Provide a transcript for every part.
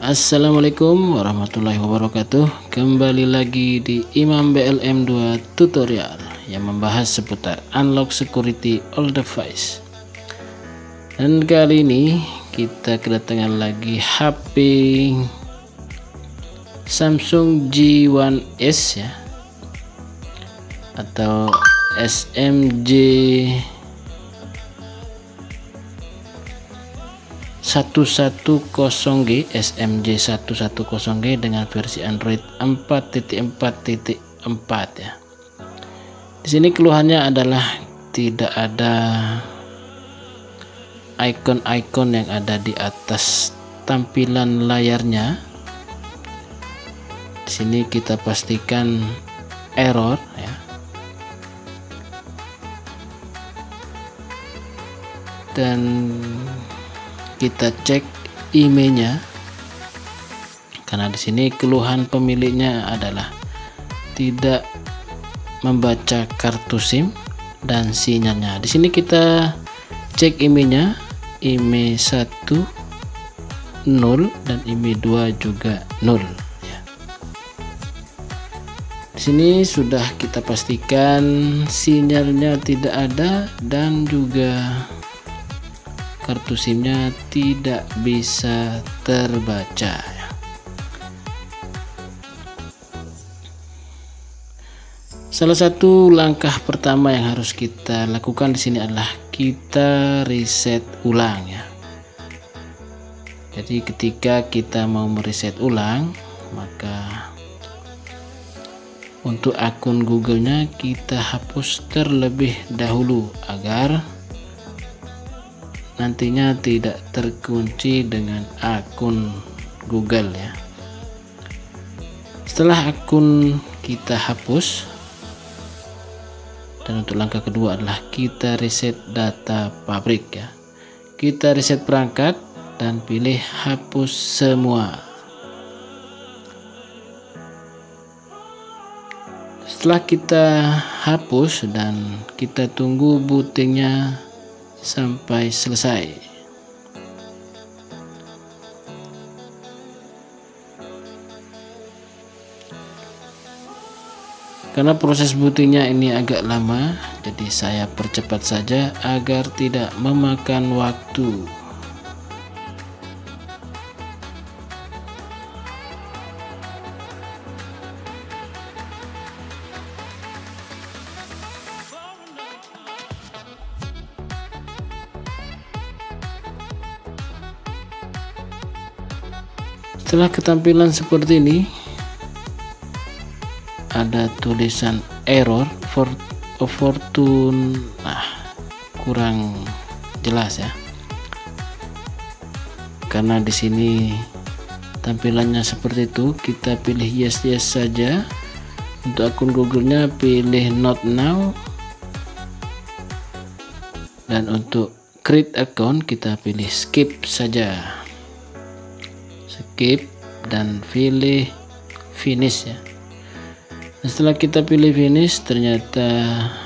Assalamualaikum warahmatullahi wabarakatuh. Kembali lagi di Imam BLM 2 tutorial yang membahas seputar unlock security all device. Dan kali ini kita kedatangan lagi HP Samsung J1S ya, atau SMJ 110G dengan versi Android 4.4.4 ya. Di sini keluhannya adalah tidak ada icon-icon yang ada di atas tampilan layarnya. Di sini kita pastikan error ya. Dan kita cek emailnya, karena di sini keluhan pemiliknya adalah tidak membaca kartu SIM dan sinyalnya. Di sini kita cek emailnya, email 1 0 dan email 2 juga 0 ya. Di sini sudah kita pastikan sinyalnya tidak ada dan juga kartu SIM-nya tidak bisa terbaca. Salah satu langkah pertama yang harus kita lakukan di sini adalah kita reset ulang ya. Jadi ketika kita mau mereset ulang, maka untuk akun Google-nya kita hapus terlebih dahulu agar nantinya tidak terkunci dengan akun Google ya. Setelah akun kita hapus, dan untuk langkah kedua adalah kita reset data pabrik ya. Kita reset perangkat dan pilih hapus semua. Setelah kita hapus dan kita tunggu bootingnya sampai selesai. Karena proses bootingnya ini agak lama, jadi saya percepat saja agar tidak memakan waktu. Setelah ketampilan seperti ini, ada tulisan error fortune, kurang jelas ya, karena di sini tampilannya seperti itu. Kita pilih yes saja. Untuk akun Google-nya pilih not now, dan untuk create account kita pilih skip saja. Skip dan pilih finish ya. Nah, setelah kita pilih finish, ternyata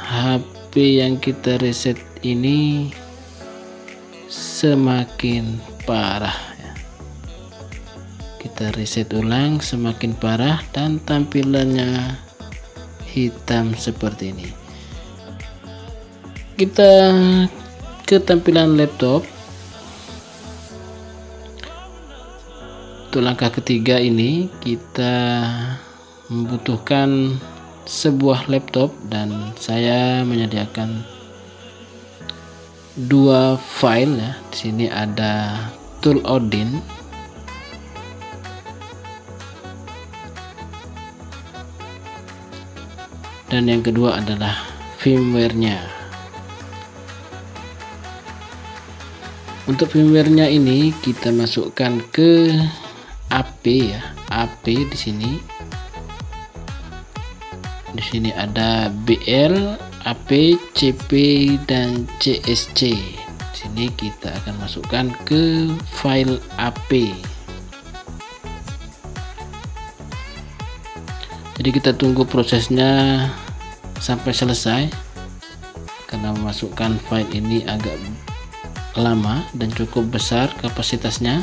HP yang kita reset ini semakin parah ya. Kita reset ulang, semakin parah dan tampilannya hitam seperti ini. Kita ke tampilan laptop. Untuk langkah ketiga ini kita membutuhkan sebuah laptop, dan saya menyediakan dua file ya. Di sini ada tool Odin dan yang kedua adalah firmware-nya. Untuk firmware-nya ini kita masukkan ke AP ya. AP di sini. Di sini ada BL, AP, CP dan CSC. Di sini kita akan masukkan ke file AP. Jadi kita tunggu prosesnya sampai selesai, karena memasukkan file ini agak lama dan cukup besar kapasitasnya.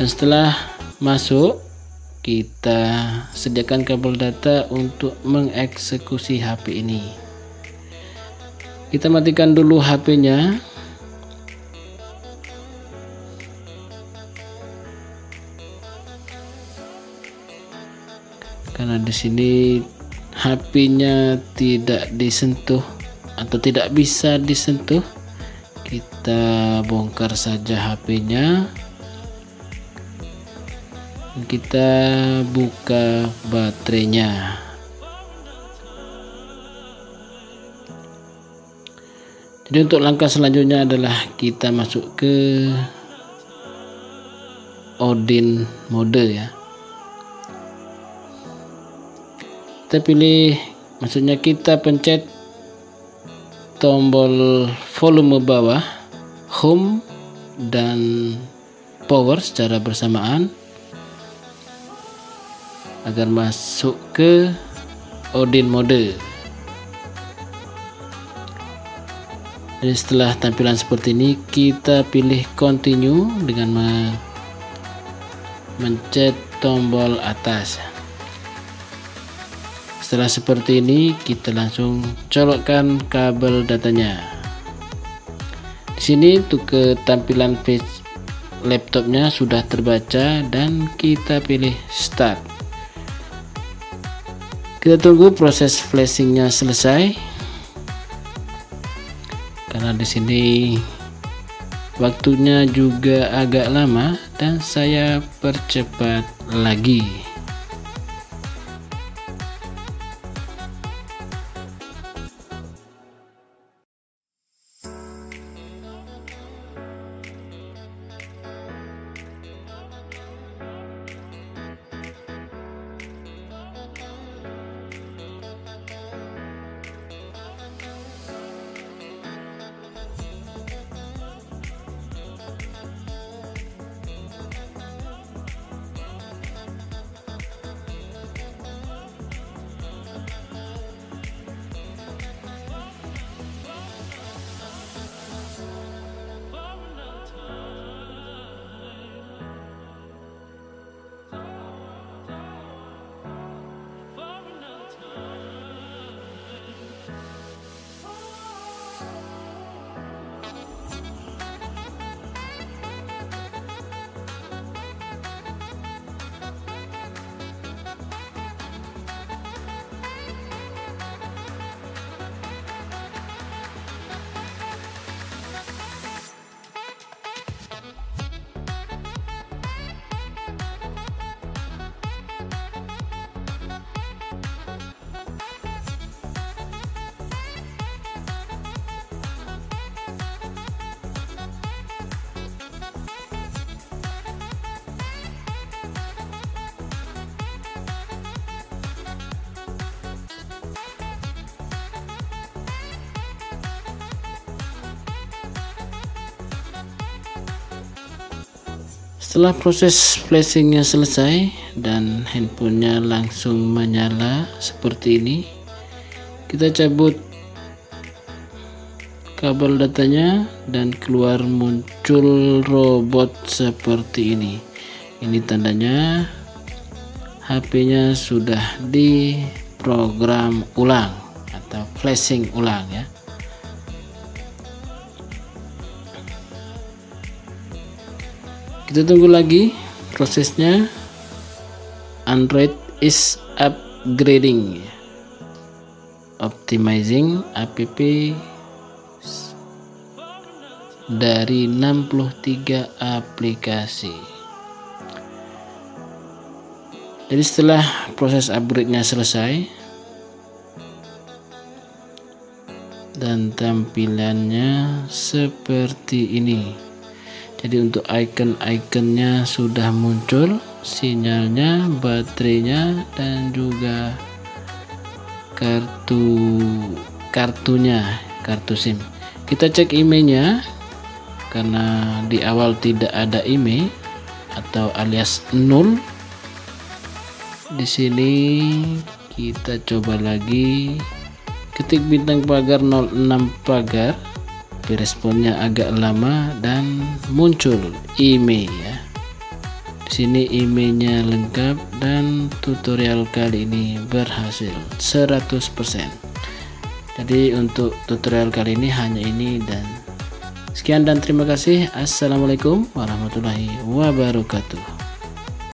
Dan setelah masuk, kita sediakan kabel data untuk mengeksekusi HP ini. Kita matikan dulu HP-nya. Karena di sini HP-nya tidak disentuh atau tidak bisa disentuh, kita bongkar saja HP-nya. Kita buka baterainya. Jadi untuk langkah selanjutnya adalah kita masuk ke Odin mode ya. Kita pilih, maksudnya kita pencet tombol volume bawah, home dan power secara bersamaan agar masuk ke Odin mode. Dan setelah tampilan seperti ini, kita pilih continue dengan mencet tombol atas. Setelah seperti ini, kita langsung colokkan kabel datanya. Di sini untuk ke tampilan page laptopnya sudah terbaca dan kita pilih start. Kita tunggu proses flashingnya selesai. Karena di sini waktunya juga agak lama dan saya percepat lagi. Setelah proses flashingnya selesai dan handphonenya langsung menyala seperti ini, kita cabut kabel datanya dan keluar muncul robot seperti ini. Ini tandanya HP-nya sudah diprogram ulang atau flashing ulang ya. Kita tunggu lagi prosesnya. Android is upgrading, optimizing app dari 63 aplikasi. Jadi setelah proses upgrade-nya selesai dan tampilannya seperti ini. Jadi untuk icon-iconnya sudah muncul, sinyalnya, baterainya, dan juga kartu SIM. Kita cek emailnya, karena di awal tidak ada email atau alias nol. Di sini kita coba lagi, ketik bintang pagar 06 pagar. Responnya agak lama dan muncul email ya. Sini emailnya lengkap dan tutorial kali ini berhasil 100%. Jadi untuk tutorial kali ini hanya ini, dan sekian dan terima kasih. Assalamualaikum warahmatullahi wabarakatuh.